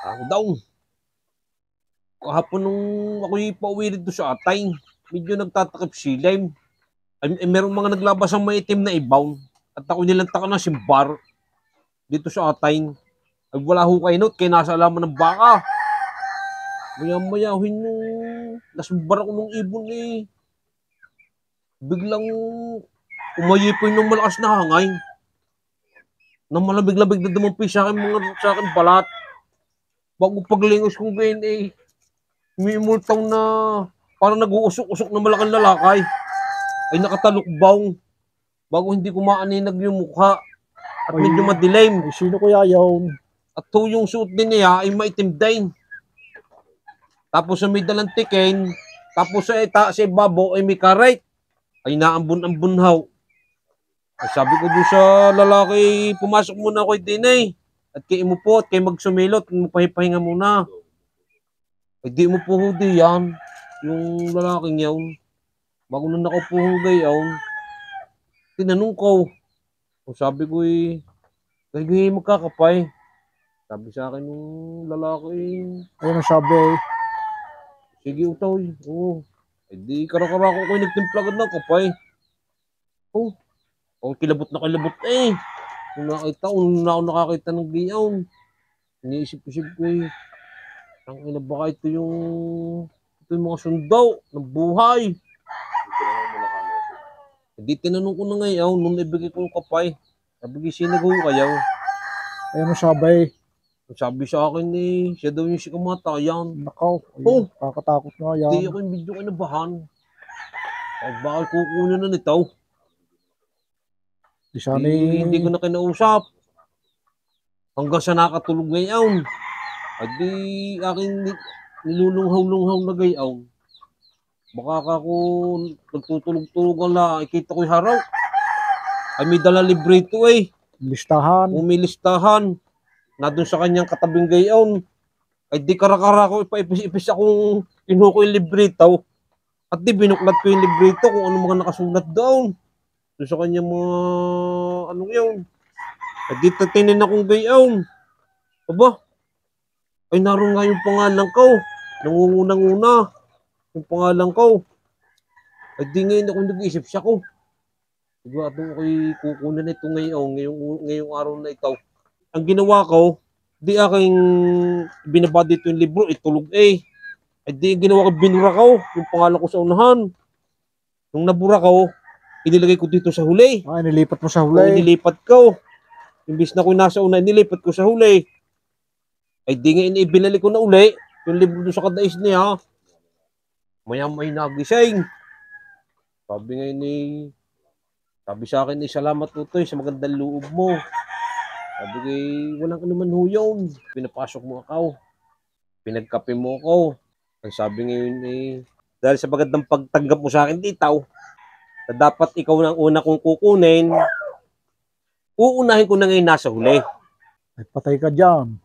Ako daw. Kahapon nung ako'y pauwi dito sa atay, medyo nagtatakip silay. Ay, merong mga naglabas ang maitim na ibaw. At ako nilantaka ng simbar dito sa atay. Ay wala ho kayo note, kaya nasa alaman ng baka. Maya-maya, nasimbar ako ng ibon eh. Biglang umayipoy ng malakas na hangay. Na malabig-labig na dumampi sa akin balat. Bago paglingos kong ganyan eh, may multaw na parang nag-uusok-usok na malaking lalakay. Ay nakatalukbaw. Bago hindi ko maaninag yung mukha. At medyo madilim. Ay, sino kaya yun? At yung suot din niya ay maitim din. Tapos sa may dalang tikin, tapos sa ibabaw ay may karait. Ay naambun-ambunhaw. Ay sabi ko doon sa lalaki, pumasok muna ako din eh. At kay mo po, at kay magsumilot, magpahipahinga muna. Ay di mo po hudi yan. Yung lalaking yawn. Bago na nakapuhugay yawn. Tinanong ko. Sabi ko eh, kaya magkakapay. Sabi sa akin yung lalaki. Ayun ang sabi. Sige utaw eh. Oo. Eh di karakara ko kayo nagtimplagad ng kapay. Oh. Oh, kilabot na kilabot eh. Kung nakita, na ako nakakita ng gayaw. Iniisip-isip ko eh. Ang ina baka ito yung mga sundaw ng buhay. Hindi tinanong ko na ngayon, nung ibigay ko yung kapay. Sabi ko, sinago kayaw. Ayun ang sabi. Sabi sa akin eh, siya daw yung si kamatayan. Nakaw. Oh, kakatakot nga yan. hindi ako yung medyo kinabahan. Ay, bakal kukunin na nito. Hindi ko na kinausap. Hanggang sa nakatulog ngayon. At di aking nilulunghaw-lunghaw na gayaw. Baka ako nagtutulog-tulog lang, ikita ko yung haraw. Ay may dala librito eh. Listahan. Umilistahan. Na doon sa kanyang katabing gayaw. Ay di karakara ko, ipaipis-ipis akong kinuha ko yung librito. At di binuklat ko yung librito kung ano mga nakasulat doon. Doon sa kanyang mga anong yun. At di tatinin akong gayaw. Aba, ay naroon nga yung pangalan ko. Nangungunang-una. Yung pangalan ko. Ay di ngayon ako nag-iisip siya ko. Diba atong ako'y kukunan ito ngayong araw na ito. Ang ginawa ko, di aking binaba dito yung libro, itulog eh. Ay di ginawa ko, binura ko yung pangalan ko sa unahan. Nung nabura ko, inilagay ko dito sa huli. Ah, nilipat mo sa huli. Nilipat ko. Imbis na ko nasa una, nilipat ko sa huli. Ay di nga ibinalik ko na uli yung libro doon sa kadais niya. Maya-may nagising. Sabi ngayon eh, sabi sa akin eh, salamat Utoy sa magandang loob mo. Sabi ko eh, walang anuman ho yun. Pinapasok mo ako. Pinagkape mo ako. Ang sabi ngayon eh, dahil sa magandang pagtanggap mo sa akin dito, na dapat ikaw na ang una kong kukunin, uunahin ko na ngayon nasa huli. Ay, patay ka dyan.